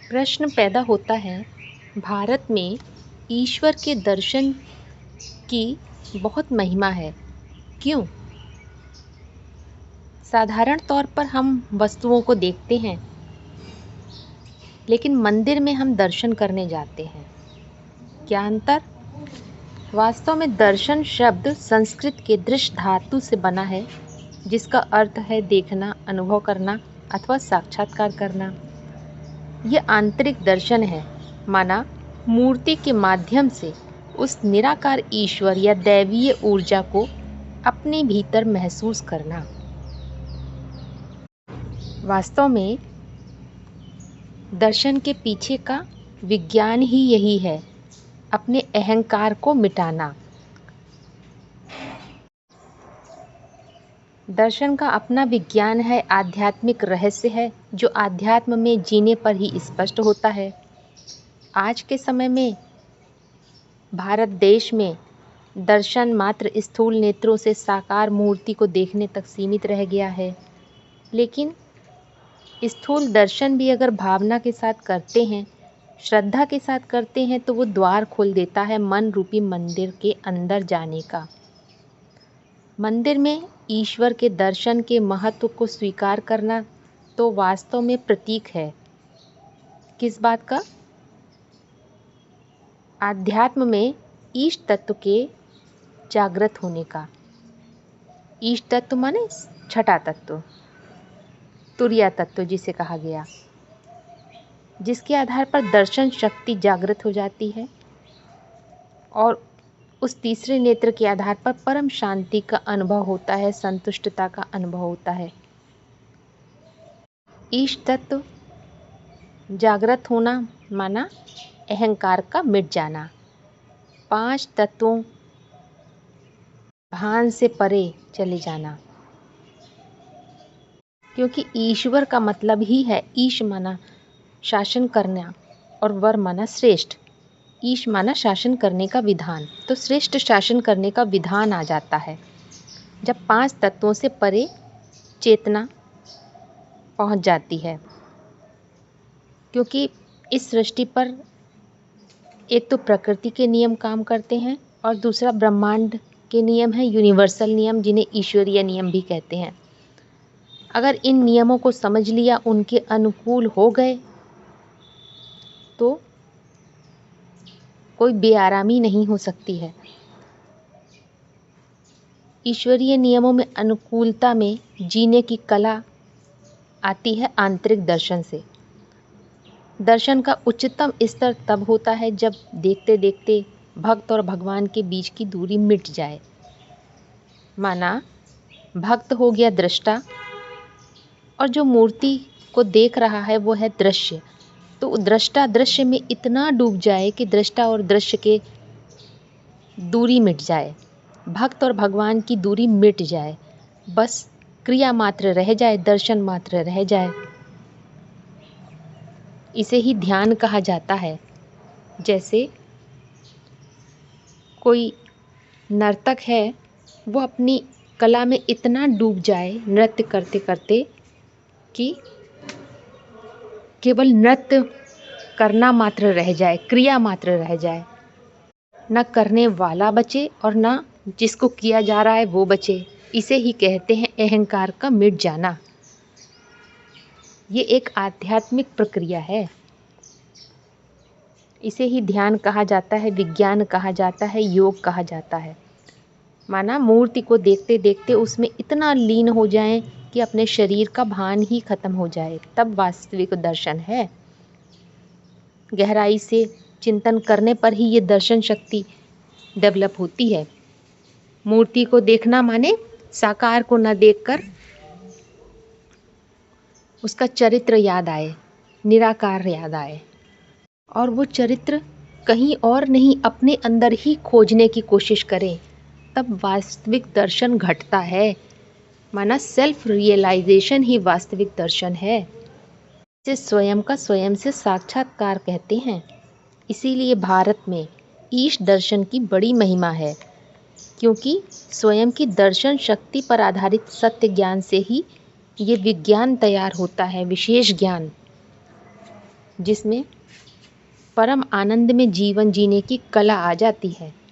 प्रश्न पैदा होता है, भारत में ईश्वर के दर्शन की बहुत महिमा है, क्यों? साधारण तौर पर हम वस्तुओं को देखते हैं, लेकिन मंदिर में हम दर्शन करने जाते हैं। क्या अंतर? वास्तव में दर्शन शब्द संस्कृत के दृश्य धातु से बना है, जिसका अर्थ है देखना, अनुभव करना अथवा साक्षात्कार करना। यह आंतरिक दर्शन है, माना मूर्ति के माध्यम से उस निराकार ईश्वर या दैवीय ऊर्जा को अपने भीतर महसूस करना। वास्तव में दर्शन के पीछे का विज्ञान ही यही है, अपने अहंकार को मिटाना। दर्शन का अपना विज्ञान है, आध्यात्मिक रहस्य है, जो आध्यात्म में जीने पर ही स्पष्ट होता है। आज के समय में भारत देश में दर्शन मात्र स्थूल नेत्रों से साकार मूर्ति को देखने तक सीमित रह गया है। लेकिन स्थूल दर्शन भी अगर भावना के साथ करते हैं, श्रद्धा के साथ करते हैं, तो वो द्वार खोल देता है मन रूपी मंदिर के अंदर जाने का। मंदिर में ईश्वर के दर्शन के महत्व को स्वीकार करना तो वास्तव में प्रतीक है किस बात का? आध्यात्म में ईश तत्व के जागृत होने का। ईश तत्व माने छठा तत्व, तुरीया तत्व जिसे कहा गया, जिसके आधार पर दर्शन शक्ति जागृत हो जाती है और उस तीसरे नेत्र के आधार पर परम शांति का अनुभव होता है, संतुष्टता का अनुभव होता है। ईश तत्व जागृत होना माना अहंकार का मिट जाना, 5 तत्वों भान से परे चले जाना। क्योंकि ईश्वर का मतलब ही है, ईश माना शासन करना और वर माना श्रेष्ठ। ईश माना शासन करने का विधान, तो श्रेष्ठ शासन करने का विधान आ जाता है जब 5 तत्वों से परे चेतना पहुंच जाती है। क्योंकि इस सृष्टि पर एक तो प्रकृति के नियम काम करते हैं और दूसरा ब्रह्मांड के नियम है, यूनिवर्सल नियम, जिन्हें ईश्वरीय नियम भी कहते हैं। अगर इन नियमों को समझ लिया, उनके अनुकूल हो गए, तो कोई बेआरामी नहीं हो सकती है। ईश्वरीय नियमों में अनुकूलता में जीने की कला आती है आंतरिक दर्शन से। दर्शन का उच्चतम स्तर तब होता है जब देखते देखते भक्त और भगवान के बीच की दूरी मिट जाए। माना भक्त हो गया दृष्टा और जो मूर्ति को देख रहा है वो है दृश्य। तो दृष्टा दृश्य में इतना डूब जाए कि दृष्टा और दृश्य के दूरी मिट जाए, भक्त और भगवान की दूरी मिट जाए, बस क्रिया मात्र रह जाए, दर्शन मात्र रह जाए। इसे ही ध्यान कहा जाता है। जैसे कोई नर्तक है, वो अपनी कला में इतना डूब जाए नृत्य करते करते कि केवल नृत्य करना मात्र रह जाए, क्रिया मात्र रह जाए, न करने वाला बचे और न जिसको किया जा रहा है वो बचे। इसे ही कहते हैं अहंकार का मिट जाना। ये एक आध्यात्मिक प्रक्रिया है। इसे ही ध्यान कहा जाता है, विज्ञान कहा जाता है, योग कहा जाता है। माना मूर्ति को देखते देखते उसमें इतना लीन हो जाएं कि अपने शरीर का भान ही खत्म हो जाए, तब वास्तविक दर्शन है। गहराई से चिंतन करने पर ही ये दर्शन शक्ति डेवलप होती है। मूर्ति को देखना माने साकार को न देखकर उसका चरित्र याद आए, निराकार याद आए, और वो चरित्र कहीं और नहीं अपने अंदर ही खोजने की कोशिश करें, तब वास्तविक दर्शन घटता है। माना सेल्फ रियलाइजेशन ही वास्तविक दर्शन है, जिसे स्वयं का स्वयं से साक्षात्कार कहते हैं। इसीलिए भारत में ईश दर्शन की बड़ी महिमा है, क्योंकि स्वयं की दर्शन शक्ति पर आधारित सत्य ज्ञान से ही ये विज्ञान तैयार होता है, विशेष ज्ञान। जिसमें परम आनंद में जीवन जीने की कला आ जाती है।